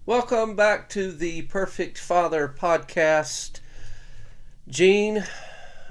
Welcome back to the Perfect Father podcast. Gene,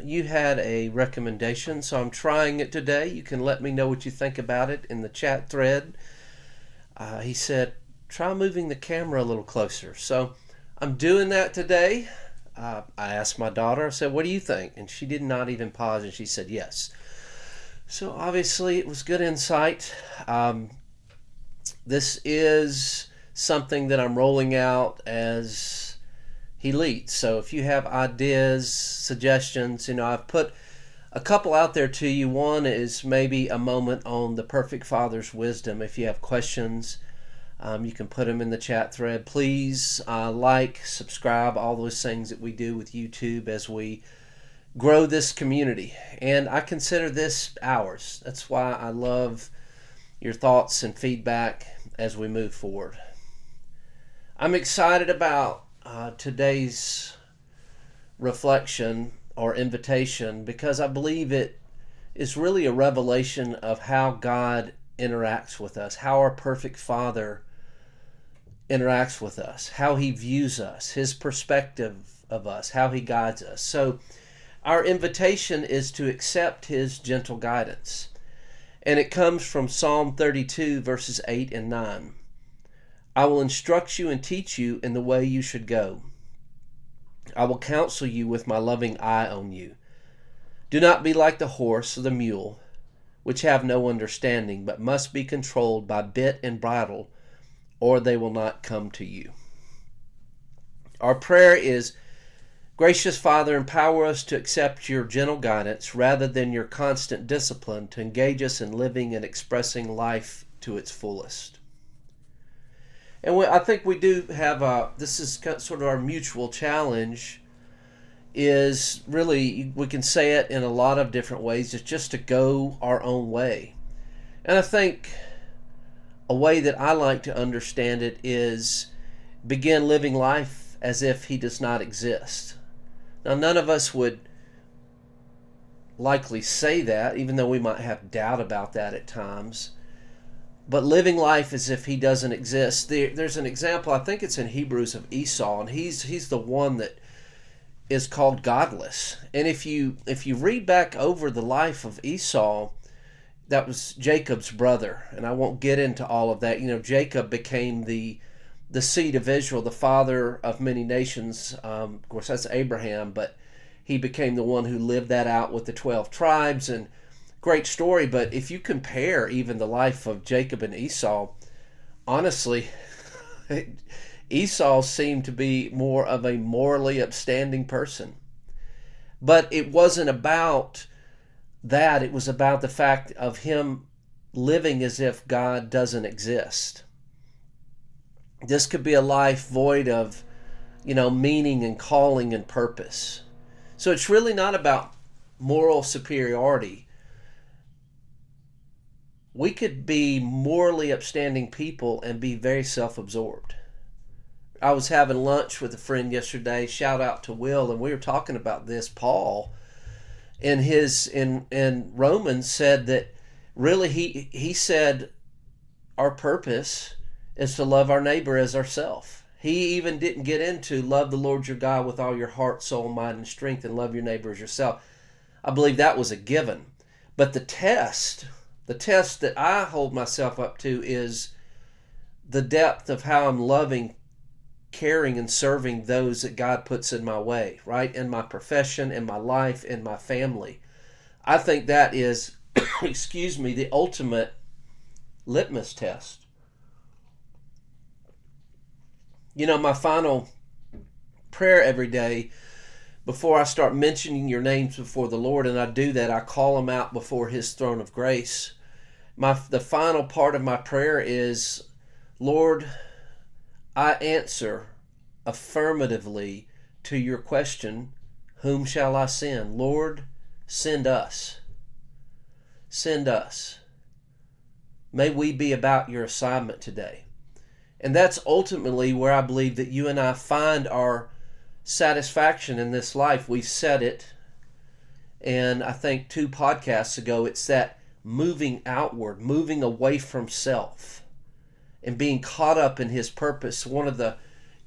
you had a recommendation, so I'm trying it today. You can let me know what you think about it in the chat thread. He said, try moving the camera a little closer. So I'm doing that today. I asked my daughter, I said, what do you think? And she did not even pause, and she said yes. So obviously it was good insight. This is something that I'm rolling out as he leads. So if you have ideas, suggestions, I've put a couple out there to you. One is maybe a moment on the perfect father's wisdom. If you have questions, you can put them in the chat thread. Please like, subscribe, all those things that we do with YouTube as we grow this community. And I consider this ours. That's why I love your thoughts and feedback as we move forward. I'm excited about today's reflection or invitation because I believe it is really a revelation of how God interacts with us, how our perfect Father interacts with us, how He views us, His perspective of us, how He guides us. So our invitation is to accept His gentle guidance. And it comes from Psalm 32, verses 8 and 9. I will instruct you and teach you in the way you should go. I will counsel you with my loving eye on you. Do not be like the horse or the mule, which have no understanding, but must be controlled by bit and bridle, or they will not come to you. Our prayer is, Gracious Father, empower us to accept your gentle guidance rather than your constant discipline to engage us in living and expressing life to its fullest. And I think we do have this is sort of our mutual challenge, is really, we can say it in a lot of different ways, it's just to go our own way. And I think a way that I like to understand it is begin living life as if He does not exist. Now, none of us would likely say that, even though we might have doubt about that at times. But living life as if He doesn't exist. There's an example, I think it's in Hebrews, of Esau, and he's the one that is called godless. And if you read back over the life of Esau, that was Jacob's brother, and I won't get into all of that. Jacob became the seed of Israel, the father of many nations. Of course, that's Abraham, but he became the one who lived that out with the 12 tribes, and great story. But if you compare even the life of Jacob and Esau, honestly, Esau seemed to be more of a morally upstanding person. But it wasn't about that. It was about the fact of him living as if God doesn't exist. This could be a life void of, meaning and calling and purpose. So it's really not about moral superiority. We could be morally upstanding people and be very self-absorbed. I was having lunch with a friend yesterday, shout out to Will, and we were talking about this. Paul, in Romans, said that really he said our purpose is to love our neighbor as ourselves. He even didn't get into love the Lord your God with all your heart, soul, mind, and strength, and love your neighbor as yourself. I believe that was a given. But the test that I hold myself up to is the depth of how I'm loving, caring, and serving those that God puts in my way, right? In my profession, in my life, in my family. I think that is, the ultimate litmus test. My final prayer every day before I start mentioning your names before the Lord, and I do that, I call them out before His throne of grace. The final part of my prayer is, Lord, I answer affirmatively to your question, whom shall I send? Lord, send us. Send us. May we be about your assignment today. And that's ultimately where I believe that you and I find our satisfaction in this life. We've said it, and I think 2 podcasts ago, it's that moving outward, moving away from self, and being caught up in his purpose. One of the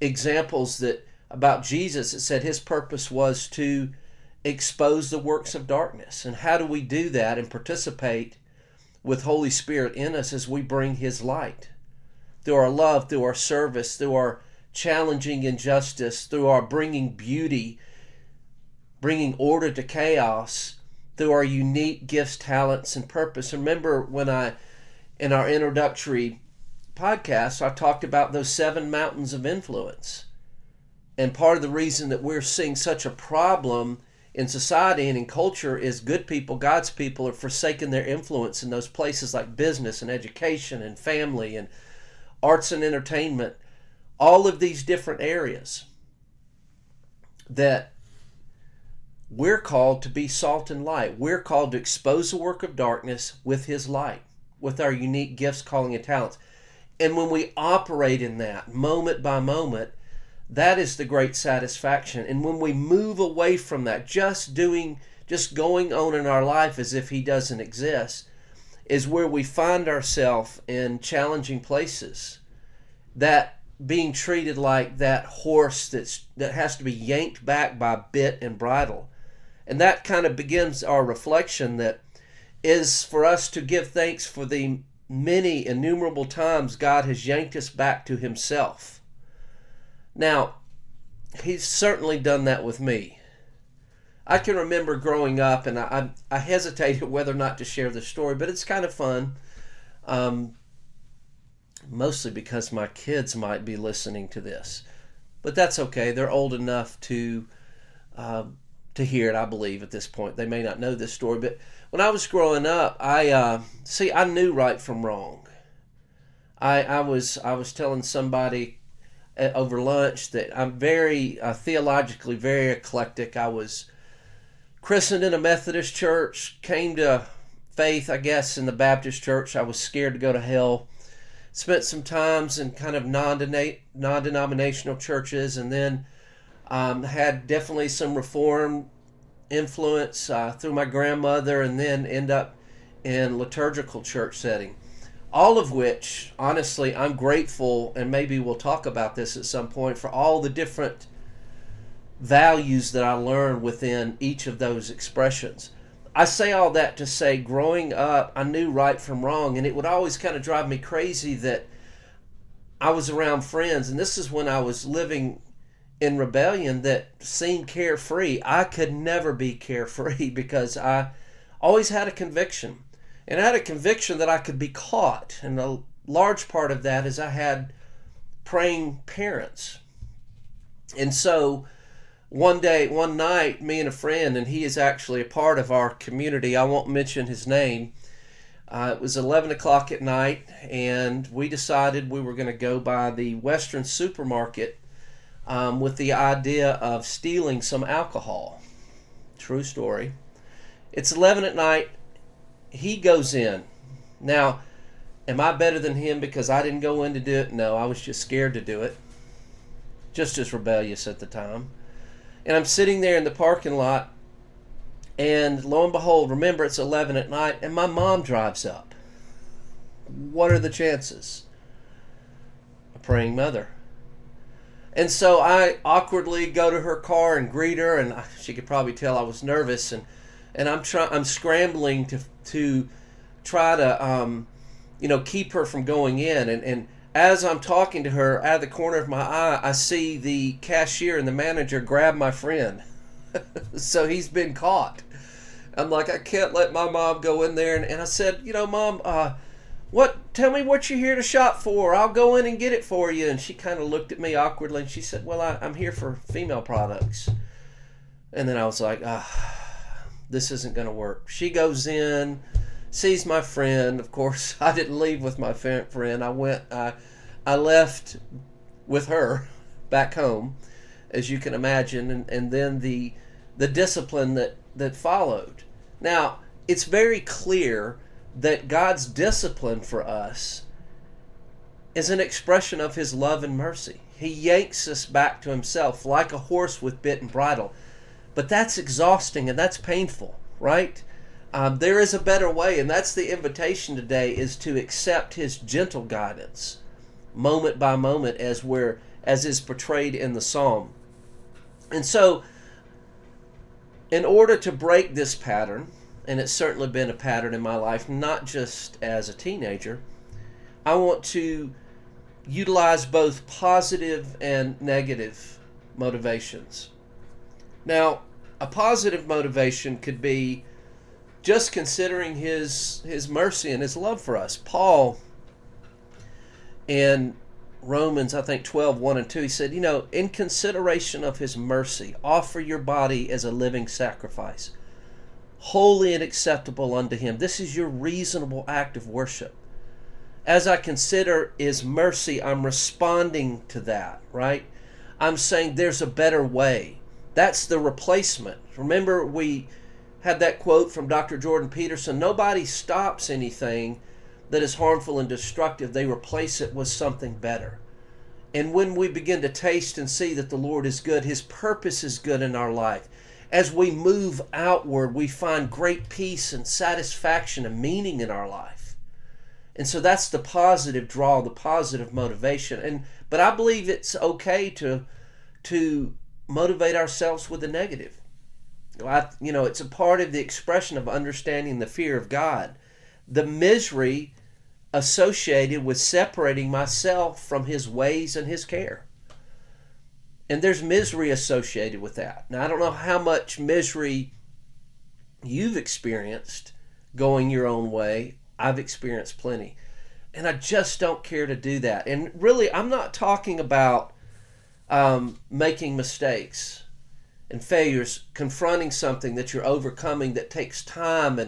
examples that about Jesus, it said his purpose was to expose the works of darkness. And how do we do that and participate with Holy Spirit in us as we bring his light? Through our love, through our service, through our challenging injustice, through our bringing beauty, bringing order to chaos, through our unique gifts, talents, and purpose. Remember when in our introductory podcast, I talked about those 7 mountains of influence. And part of the reason that we're seeing such a problem in society and in culture is good people, God's people, are forsaking their influence in those places like business and education and family and arts and entertainment, all of these different areas that we're called to be salt and light. We're called to expose the work of darkness with his light, with our unique gifts, calling, and talents. And when we operate in that moment by moment, that is the great satisfaction. And when we move away from that, just going on in our life as if he doesn't exist, is where we find ourselves in challenging places. That being treated like that horse that has to be yanked back by bit and bridle. And that kind of begins our reflection that is for us to give thanks for the many innumerable times God has yanked us back to himself. Now, he's certainly done that with me. I can remember growing up, and I hesitated whether or not to share this story, but it's kind of fun. Mostly because my kids might be listening to this. But that's okay. They're old enough to hear it, I believe, at this point. They may not know this story, but when I was growing up, I knew right from wrong. I was telling somebody over lunch that I'm very theologically very eclectic. I was christened in a Methodist church, came to faith, I guess, in the Baptist church. I was scared to go to hell. Spent some times in kind of non-denominational churches, and then had definitely some Reformed influence through my grandmother, and then end up in liturgical church setting. All of which, honestly, I'm grateful, and maybe we'll talk about this at some point, for all the different values that I learned within each of those expressions. I say all that to say, growing up, I knew right from wrong, and it would always kind of drive me crazy that I was around friends, and this is when I was living in rebellion, that seemed carefree. I could never be carefree because I always had a conviction. And I had a conviction that I could be caught. And a large part of that is I had praying parents. And so one night, me and a friend, and he is actually a part of our community, I won't mention his name, it was 11 o'clock at night, and we decided we were going to go by the Western supermarket with the idea of stealing some alcohol. True story. It's 11 at night. He goes in. Now, am I better than him because I didn't go in to do it? No, I was just scared to do it. Just as rebellious at the time. And I'm sitting there in the parking lot, and lo and behold, remember it's 11 at night, and my mom drives up. What are the chances? A praying mother. And so I awkwardly go to her car and greet her, and she could probably tell I was nervous, and I'm scrambling to try to keep her from going in, and as I'm talking to her, out of the corner of my eye, I see the cashier and the manager grab my friend. So he's been caught. I'm like, I can't let my mom go in there, and I said, Mom, tell me what you're here to shop for. I'll go in and get it for you. And she kind of looked at me awkwardly, and she said, well, I'm here for female products. And then I was like, this isn't going to work. She goes in, sees my friend. Of course, I didn't leave with my friend. I left with her back home, as you can imagine, and then the discipline that followed. Now, it's very clear that God's discipline for us is an expression of his love and mercy. He yanks us back to himself like a horse with bit and bridle. But that's exhausting and that's painful, right? There is a better way, and that's the invitation today, is to accept his gentle guidance. moment by moment as is portrayed in the psalm. And so, in order to break this pattern, and it's certainly been a pattern in my life, not just as a teenager, I want to utilize both positive and negative motivations. Now, a positive motivation could be just considering his mercy and his love for us. Paul, in Romans, I think 12:1-2, he said, in consideration of his mercy, offer your body as a living sacrifice, holy and acceptable unto him. This is your reasonable act of worship. As I consider his mercy, I'm responding to that, right? I'm saying there's a better way. That's the replacement. Remember, we had that quote from Dr. Jordan Peterson, nobody stops anything that is harmful and destructive. They replace it with something better. And when we begin to taste and see that the Lord is good, his purpose is good in our life, as we move outward, we find great peace and satisfaction and meaning in our life. And so that's the positive draw, the positive motivation. But I believe it's okay to motivate ourselves with the negative. It's a part of the expression of understanding the fear of God. The misery associated with separating myself from his ways and his care. And there's misery associated with that. Now, I don't know how much misery you've experienced going your own way. I've experienced plenty. And I just don't care to do that. And really, I'm not talking about making mistakes and failures, confronting something that you're overcoming that takes time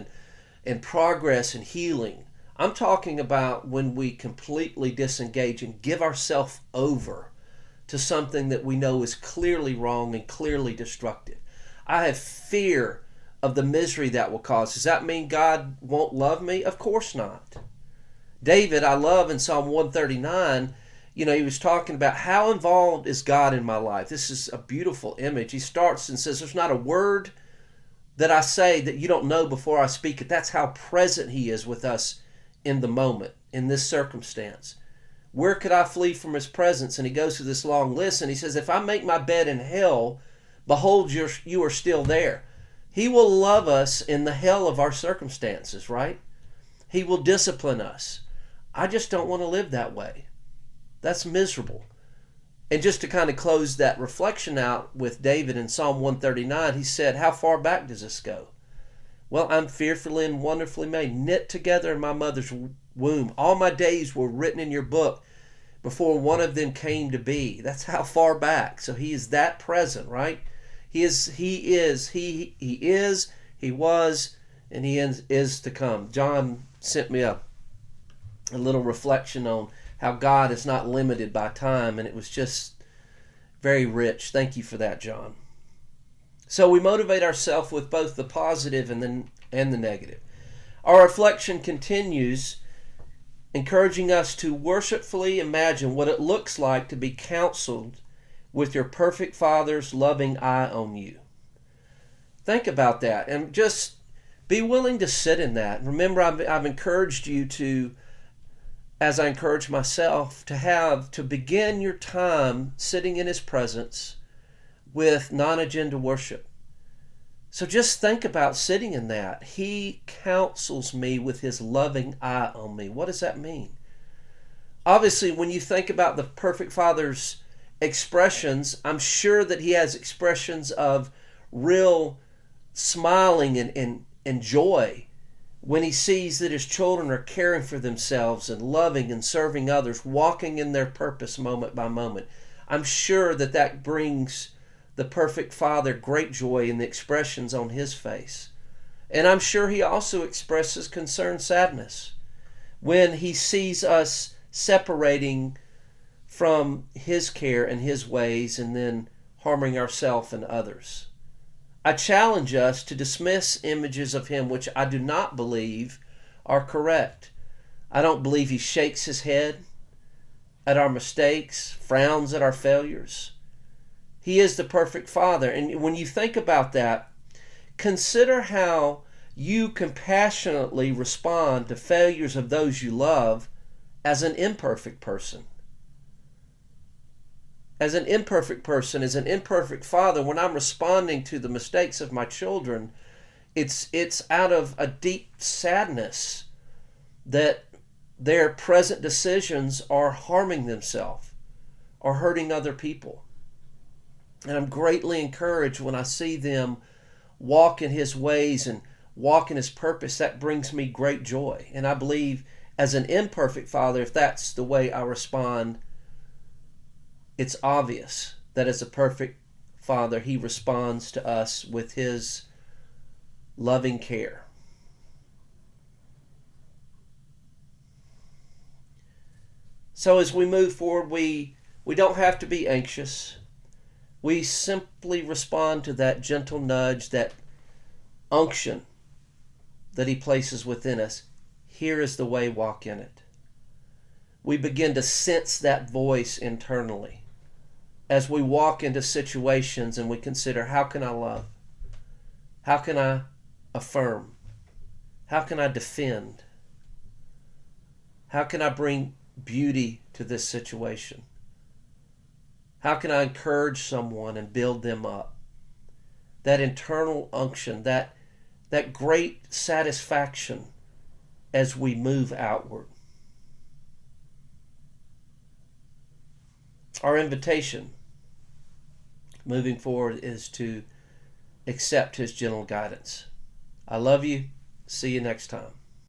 and progress and healing. I'm talking about when we completely disengage and give ourselves over to something that we know is clearly wrong and clearly destructive. I have fear of the misery that will cause. Does that mean God won't love me? Of course not. David, I love in Psalm 139, he was talking about how involved is God in my life. This is a beautiful image. He starts and says, there's not a word that I say that you don't know before I speak it. That's how present he is with us in the moment, in this circumstance. Where could I flee from his presence? And he goes through this long list, and he says, if I make my bed in hell, behold, you are still there. He will love us in the hell of our circumstances, right? He will discipline us. I just don't want to live that way. That's miserable. And just to kind of close that reflection out with David in Psalm 139, he said, how far back does this go? Well, I'm fearfully and wonderfully made, knit together in my mother's womb. All my days were written in your book before one of them came to be. That's how far back. So he is that present, right? He was, and he is to come. John sent me a little reflection on how God is not limited by time, and it was just very rich. Thank you for that, John. So we motivate ourselves with both the positive and the negative. Our reflection continues, encouraging us to worshipfully imagine what it looks like to be counseled with your perfect Father's loving eye on you. Think about that and just be willing to sit in that. Remember, I've encouraged you to, as I encourage myself, to begin your time sitting in his presence with non-agenda worship. So just think about sitting in that. He counsels me with his loving eye on me. What does that mean? Obviously, when you think about the perfect Father's expressions, I'm sure that he has expressions of real smiling and joy when he sees that his children are caring for themselves and loving and serving others, walking in their purpose moment by moment. I'm sure that brings the perfect Father great joy in the expressions on his face. And I'm sure he also expresses concerned sadness when he sees us separating from his care and his ways and then harming ourselves and others. I challenge us to dismiss images of him which I do not believe are correct. I don't believe he shakes his head at our mistakes, frowns at our failures. He is the perfect Father. And when you think about that, consider how you compassionately respond to failures of those you love as an imperfect person. as an imperfect person, as an imperfect father, when I'm responding to the mistakes of my children, it's out of a deep sadness that their present decisions are harming themselves or hurting other people. And I'm greatly encouraged when I see them walk in His ways and walk in His purpose. That brings me great joy. And I believe as an imperfect father, if that's the way I respond, it's obvious that as a perfect father, He responds to us with His loving care. So as we move forward, we don't have to be anxious. We simply respond to that gentle nudge, that unction that He places within us. Here is the way, walk in it. We begin to sense that voice internally as we walk into situations and we consider, how can I love? How can I affirm? How can I defend? How can I bring beauty to this situation? How can I encourage someone and build them up? That internal unction, that great satisfaction as we move outward. Our invitation moving forward is to accept His gentle guidance. I love you. See you next time.